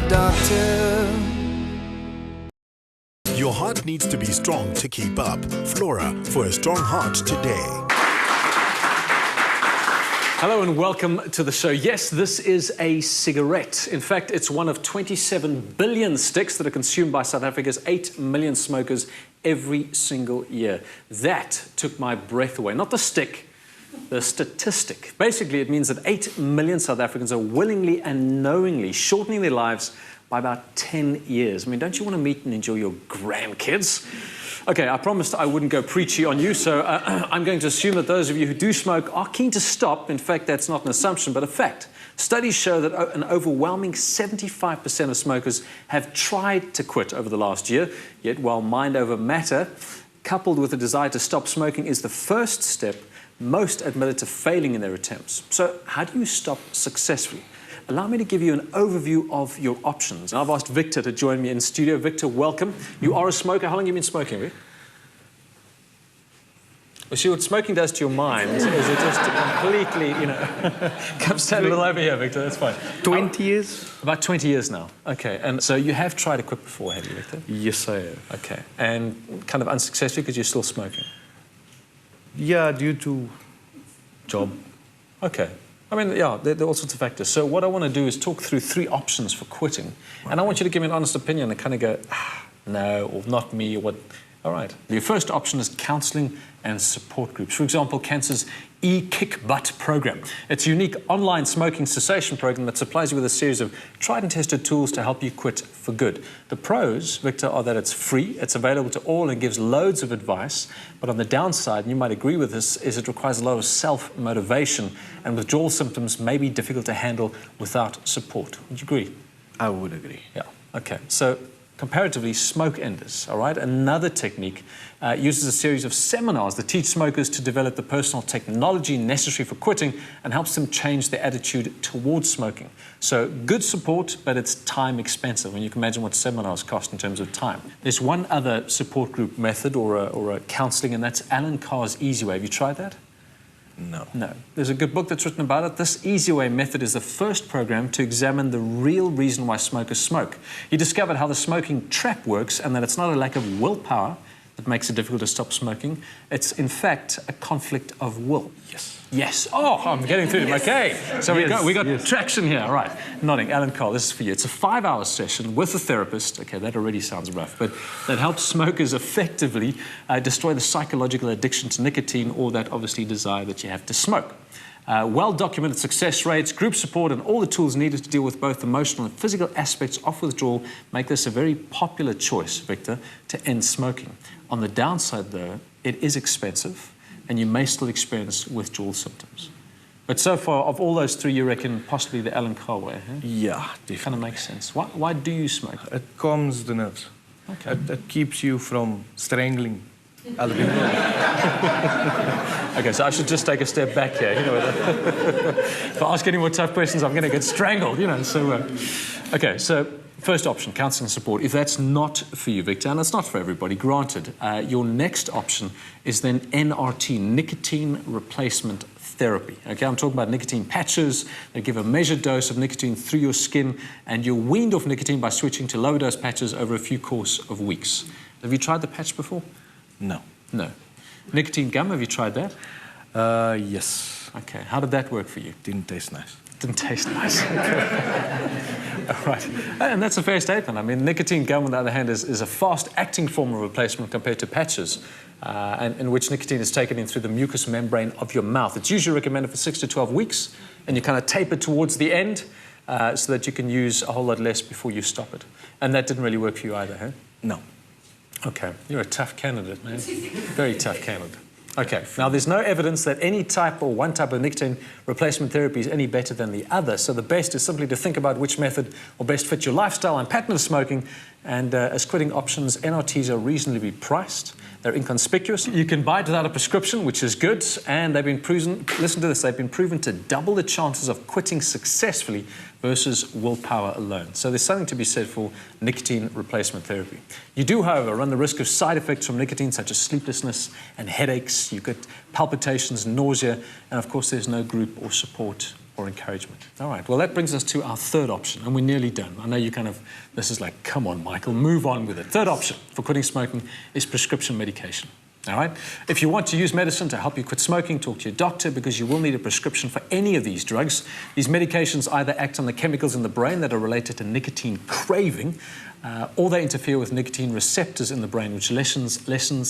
doctor. Your heart needs to be strong to keep up. Flora, for a strong heart today. Hello and welcome to the show. Yes, this is a cigarette. In fact, it's one of 27 billion sticks that are consumed by South Africa's 8 million smokers every single year. That took my breath away. Not the stick, the statistic. Basically, it means that 8 million South Africans are willingly and knowingly shortening their lives by about 10 years. I mean, don't you want to meet and enjoy your grandkids? Okay, I promised I wouldn't go preachy on you, so I'm going to assume that those of you who do smoke are keen to stop. In fact, that's not an assumption, but a fact. Studies show that an overwhelming 75% of smokers have tried to quit over the last year, yet while mind over matter, coupled with a desire to stop smoking, is the first step, most admitted to failing in their attempts. So how do you stop successfully? Allow me to give you an overview of your options. I've asked Victor to join me in studio. Victor, welcome. You are a smoker. How long have you been smoking, Vic? Well, see, what smoking does to your mind is it just completely, you know... Come stand a little over here, Victor, that's fine. 20 years? About 20 years now. Okay, and so you have tried to quit before, have you, Victor? Yes, I have. Okay, and kind of unsuccessfully because you're still smoking? Yeah, due to job. Okay. I mean, yeah, there are all sorts of factors. So what I want to do is talk through 3 options for quitting. And I want you to give me an honest opinion and kind of go, no, or not me, or what. All right. Your first option is counseling and support groups. For example, Cancer's E-Kick Butt program. It's a unique online smoking cessation program that supplies you with a series of tried and tested tools to help you quit for good. The pros, Victor, are that it's free, it's available to all and gives loads of advice. But on the downside, and you might agree with this, is it requires a lot of self-motivation, and withdrawal symptoms may be difficult to handle without support. Would you agree? I would agree. Yeah. Okay. So comparatively, smoke enders, all right? Another technique uses a series of seminars that teach smokers to develop the personal technology necessary for quitting and helps them change their attitude towards smoking. So good support, but it's time expensive, and you can imagine what seminars cost in terms of time. There's one other support group method or a counseling, and that's Alan Carr's Easy Way. Have you tried that? No. No. There's a good book that's written about it. This Easy Way method is the first program to examine the real reason why smokers smoke. He discovered how the smoking trap works and that it's not a lack of willpower that makes it difficult to stop smoking. It's, in fact, a conflict of will. Yes. Yes. Oh, I'm getting through to him. Okay. So we got traction here. All right. Nodding. Alan Carr, this is for you. It's a 5-hour session with a therapist. Okay, that already sounds rough. But that helps smokers effectively destroy the psychological addiction to nicotine or that obviously desire that you have to smoke. Well-documented success rates, group support, and all the tools needed to deal with both emotional and physical aspects of withdrawal make this a very popular choice, Victor, to end smoking. On the downside, though, it is expensive, and you may still experience withdrawal symptoms. But so far, of all those 3, you reckon possibly the Alan Carr way, huh? Yeah, definitely. Kind of makes sense. Why do you smoke? It calms the nerves. Okay. It keeps you from strangling other people. Okay, so I should just take a step back here. You know, if I ask any more tough questions, I'm going to get strangled, you know. So, okay, so first option, counseling support. If that's not for you, Victor, and it's not for everybody, granted, your next option is then NRT, nicotine replacement therapy. Okay, I'm talking about nicotine patches. They give a measured dose of nicotine through your skin, and you're weaned off nicotine by switching to lower dose patches over a few course of weeks. Have you tried the patch before? No. No. Nicotine gum, have you tried that? Yes. Okay, how did that work for you? Didn't taste nice. Didn't taste nice. All right. And that's a fair statement. I mean, nicotine gum, on the other hand, is a fast-acting form of replacement compared to patches, and in which nicotine is taken in through the mucous membrane of your mouth. It's usually recommended for 6 to 12 weeks, and you kind of tape it towards the end so that you can use a whole lot less before you stop it. And that didn't really work for you either, huh? No. Okay, you're a tough candidate, man. Very tough candidate. Okay, now there's no evidence that any type or one type of nicotine replacement therapy is any better than the other, so the best is simply to think about which method will best fit your lifestyle and pattern of smoking, and as quitting options, NRTs are reasonably priced. They're inconspicuous. You can buy it without a prescription, which is good, and they've been proven, listen to this, they've been proven to double the chances of quitting successfully versus willpower alone. So there's something to be said for nicotine replacement therapy. You do, however, run the risk of side effects from nicotine, such as sleeplessness and headaches. You get palpitations, nausea, and of course there's no group or support or encouragement. All right, well, that brings us to our third option, and we're nearly done. I know you this is like, come on, Michael, move on with it. Third option for quitting smoking is prescription medication. All right? If you want to use medicine to help you quit smoking, talk to your doctor, because you will need a prescription for any of these drugs. These medications either act on the chemicals in the brain that are related to nicotine craving, or they interfere with nicotine receptors in the brain, which lessens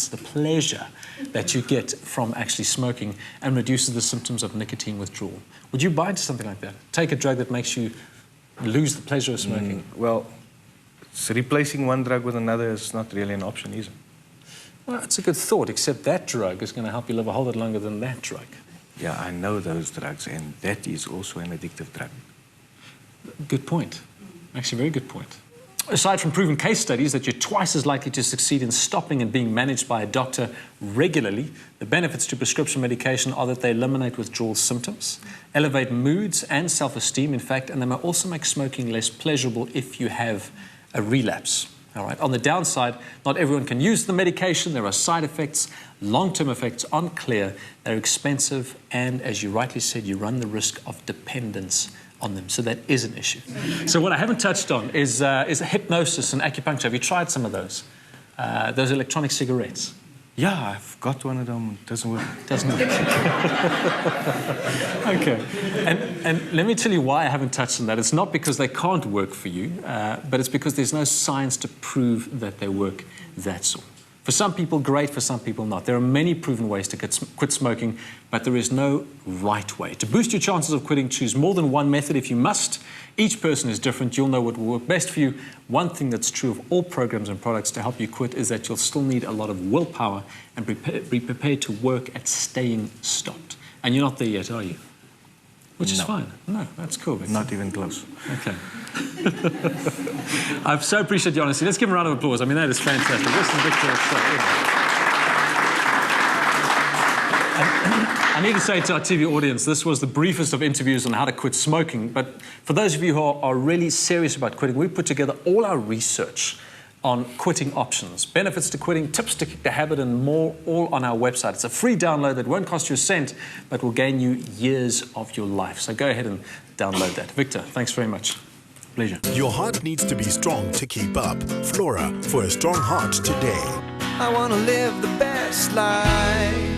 the pleasure that you get from actually smoking and reduces the symptoms of nicotine withdrawal. Would you buy into something like that? Take a drug that makes you lose the pleasure of smoking? Well, replacing one drug with another is not really an option, is it? Well, it's a good thought, except that drug is going to help you live a whole lot longer than that drug. Yeah, I know those drugs, and that is also an addictive drug. Good point. Actually, very good point. Aside from proven case studies that you're twice as likely to succeed in stopping and being managed by a doctor regularly, the benefits to prescription medication are that they eliminate withdrawal symptoms, elevate moods and self-esteem, in fact, and they may also make smoking less pleasurable if you have a relapse. All right. On the downside, not everyone can use the medication. There are side effects. Long-term effects aren't clear. They're expensive. And as you rightly said, you run the risk of dependence on them. So that is an issue. So what I haven't touched on is hypnosis and acupuncture. Have you tried some of those? Those electronic cigarettes? Yeah, I've got one of them. It doesn't work. Doesn't work. Okay. And let me tell you why I haven't touched on that. It's not because they can't work for you, but it's because there's no science to prove that they work, that's all. For some people, great. For some people, not. There are many proven ways to quit smoking, but there is no right way. To boost your chances of quitting, choose more than one method if you must. Each person is different. You'll know what will work best for you. One thing that's true of all programs and products to help you quit is that you'll still need a lot of willpower and be prepared to work at staying stopped. And you're not there yet, are you? Which is fine. No, that's cool. Not even close. Okay. I so appreciate your honesty. Let's give him a round of applause. I mean, that is fantastic. This is Victor. I need to say to our TV audience, this was the briefest of interviews on how to quit smoking. But for those of you who are really serious about quitting, we put together all our research on quitting options, benefits to quitting, tips to kick the habit, and more, all on our website. It's a free download that won't cost you a cent, but will gain you years of your life. So go ahead and download that. Victor, thanks very much. Pleasure. Your heart needs to be strong to keep up. Flora, for a strong heart today. I want to live the best life.